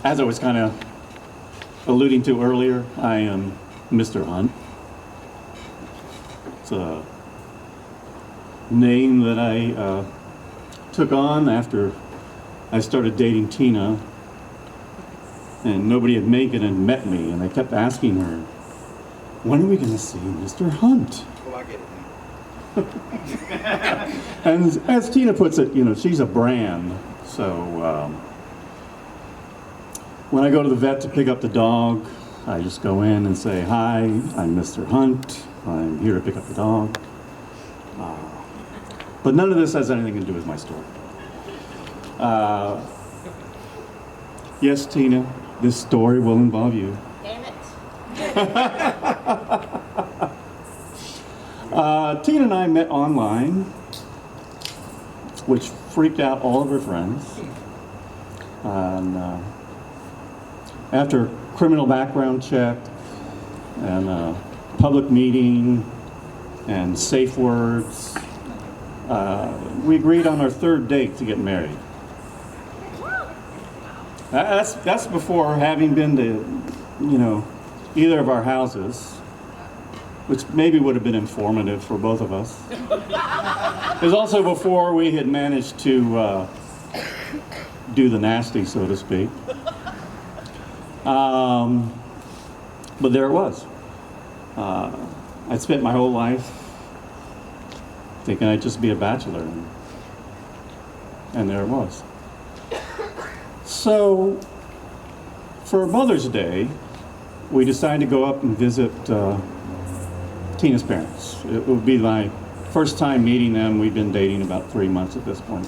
As I was kind of alluding to earlier, I am Mr. Hunt. It's a name that I took on after I started dating Tina, and nobody at Macon had met me, and they kept asking her, when are we going to see Mr. Hunt? Oh, I get it now. And as Tina puts it, you know, she's a brand. So when I go to the vet to pick up the dog, I just go in and say, hi, I'm Mr. Hunt. I'm here to pick up the dog. But none of this has anything to do with my story. Yes, Tina, this story will involve you. Damn it. Tina and I met online, which freaked out all of her friends. And after criminal background check and a public meeting and safe words, we agreed on our third date to get married. That's before having been to, you know, either of our houses, which maybe would have been informative for both of us. It was also before we had managed to do the nasty, so to speak. But there it was. I'd spent my whole life thinking I'd just be a bachelor, and there it was. So, for Mother's Day, we decided to go up and visit Tina's parents. It would be my first time meeting them. We've been dating about 3 months at this point.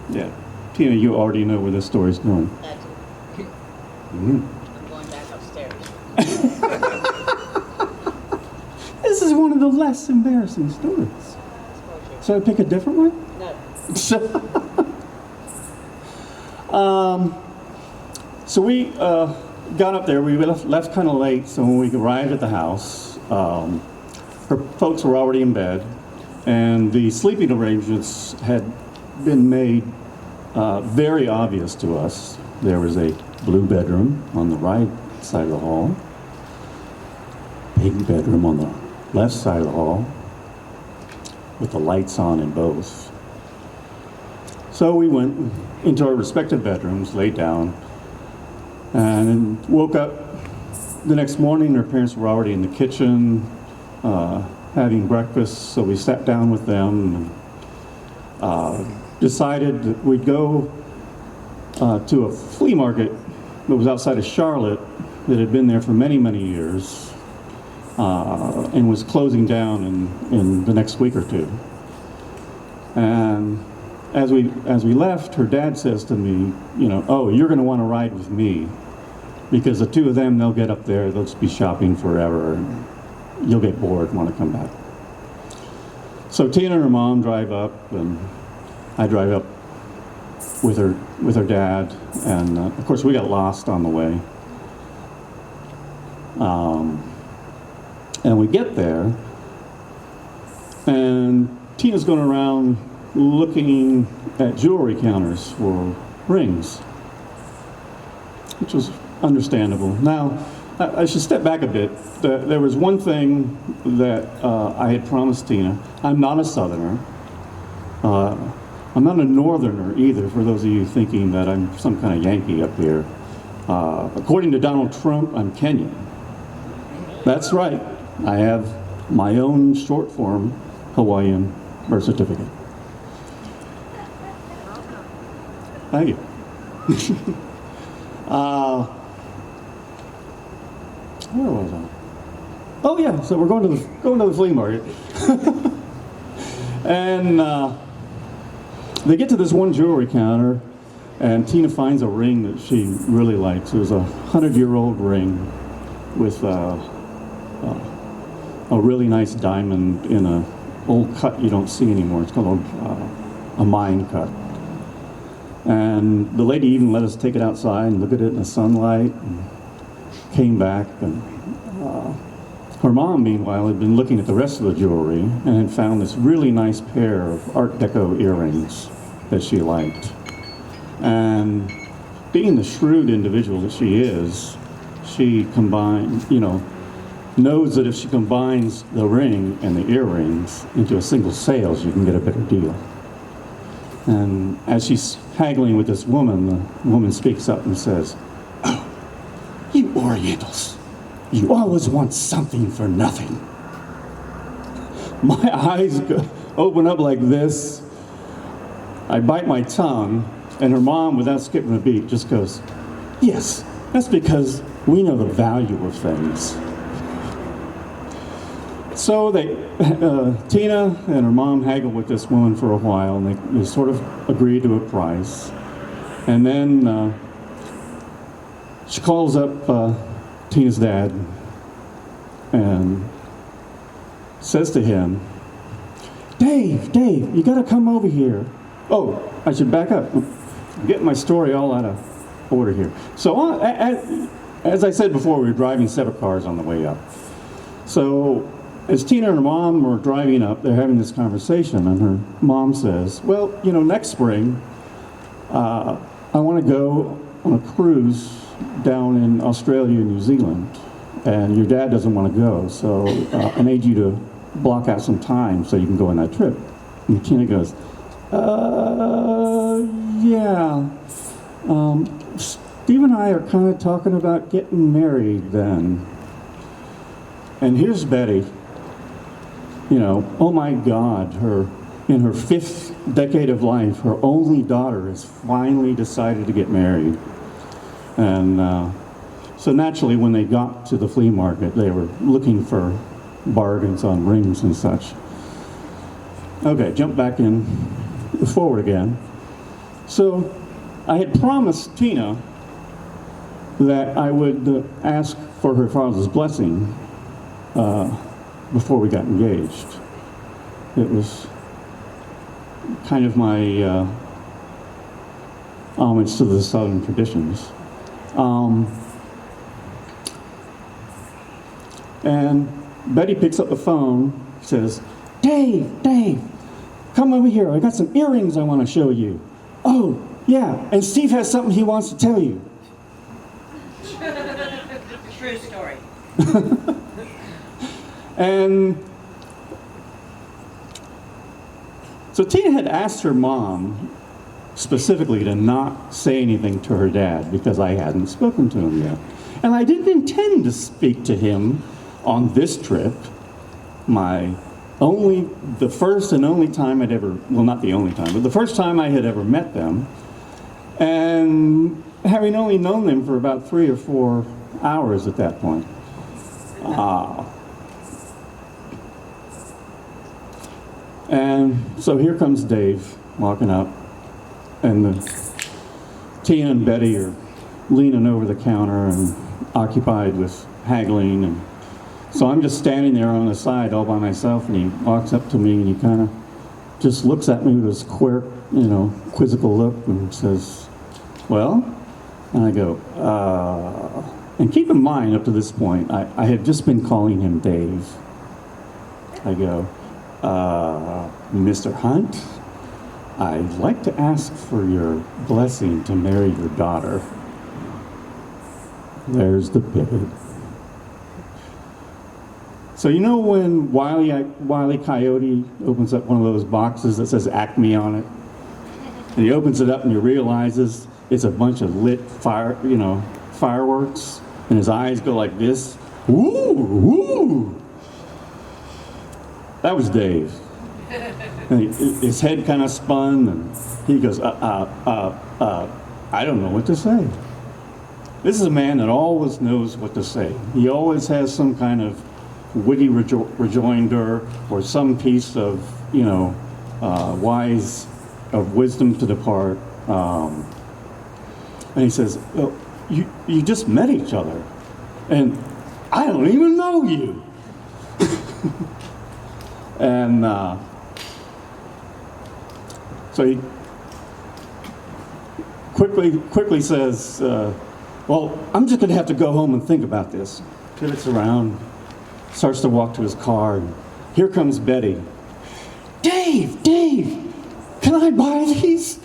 Yeah, Tina, you already know where this story's going. I do. Mm-hmm. I'm going back upstairs. This is one of the less embarrassing stories. So I pick a different one? No. So we got up there. We left kind of late, so when we arrived at the house, her folks were already in bed, and the sleeping arrangements had been made very obvious to us. There was a blue bedroom on the right side of the hall, pink bedroom on the left side of the hall, with the lights on in both. So we went into our respective bedrooms, laid down, and woke up the next morning. Her parents were already in the kitchen having breakfast, so we sat down with them and decided that we'd go to a flea market that was outside of Charlotte that had been there for many, many years and was closing down in the next week or two. And as we left, her dad says to me, you know, oh, you're going to want to ride with me, because the two of them, they'll get up there, they'll just be shopping forever, and you'll get bored and want to come back. So Tina and her mom drive up, and I drive up with her dad, and of course we got lost on the way. And we get there, and Tina's going around looking at jewelry counters for rings, which was understandable. Now, I should step back a bit. There was one thing that I had promised Tina. I'm not a Southerner. I'm not a Northerner either, for those of you thinking that I'm some kind of Yankee up here. According to Donald Trump, I'm Kenyan. That's right. I have my own short form Hawaiian birth certificate. Thank you. Where was I? Oh yeah, so we're going to the flea market, and they get to this one jewelry counter, and Tina finds a ring that she really likes. It was a 100-year-old ring with a really nice diamond in a old cut you don't see anymore. It's called a mine cut. And the lady even let us take it outside and look at it in the sunlight, and came back. And her mom, meanwhile, had been looking at the rest of the jewelry and had found this really nice pair of Art Deco earrings that she liked. And And being the shrewd individual that she is, she knows that if she combines the ring and the earrings into a single sale, she can get a better deal. And as she's haggling with this woman, the woman speaks up and says, "Oh, you Orientals, you always want something for nothing." My eyes open up like this. I bite my tongue, and her mom, without skipping a beat, just goes, "Yes, that's because we know the value of things." So Tina and her mom haggled with this woman for a while, and they sort of agreed to a price. And then she calls up Tina's dad and says to him, Dave, you gotta come over here." Oh, I should back up. I'm getting my story all out of order here. So as I said before, we were driving separate cars on the way up. So as Tina and her mom were driving up, they're having this conversation, and her mom says, "Well, next spring, I want to go on a cruise down in Australia and New Zealand, and your dad doesn't want to go, so I need you to block out some time so you can go on that trip." And Tina goes, yeah. Steve and I are kind of talking about getting married then." And here's Betty, oh my God, in her 5th decade of life, her only daughter has finally decided to get married. And so naturally, when they got to the flea market, they were looking for bargains on rings and such. Okay, jump back forward again. So I had promised Tina that I would ask for her father's blessing before we got engaged. It was kind of my homage to the Southern traditions. And Betty picks up the phone, says, Dave, come over here. I got some earrings I want to show you." "Oh, yeah, and Steve has something he wants to tell you." True story. And so Tina had asked her mom specifically to not say anything to her dad because I hadn't spoken to him yet. And I didn't intend to speak to him on this trip. The first and only time I'd ever, well, not the only time, but the first time I had ever met them. And having only known them for about 3 or 4 hours at that point. And so here comes Dave walking up, and Tina and Betty are leaning over the counter and occupied with haggling. And so I'm just standing there on the side all by myself, and he walks up to me and he kind of just looks at me with this quizzical look and says, "Well?" And I go, and keep in mind, up to this point, I had just been calling him Dave. I go, "Mr. Hunt, I'd like to ask for your blessing to marry your daughter." There's the pivot. So when Wile E. Coyote opens up one of those boxes that says Acme on it, and he opens it up and he realizes it's a bunch of lit fireworks, and his eyes go like this. Woo, woo. That was Dave. And his head kind of spun, and he goes, I don't know what to say. This is a man that always knows what to say. He always has some kind of witty rejoinder or some piece of, of wisdom to depart. And he says, "Oh, you just met each other, and I don't even know you." And so he quickly says, "Well, I'm just going to have to go home and think about this." Pivots around, starts to walk to his car, and here comes Betty. Dave, can I buy these?"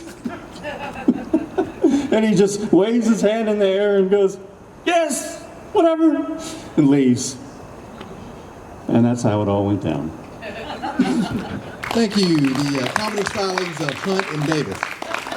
And he just waves his hand in the air and goes, yes, whatever, and leaves. And that's how it all went down. Thank you. The Commodore filings of Hunt and Davis.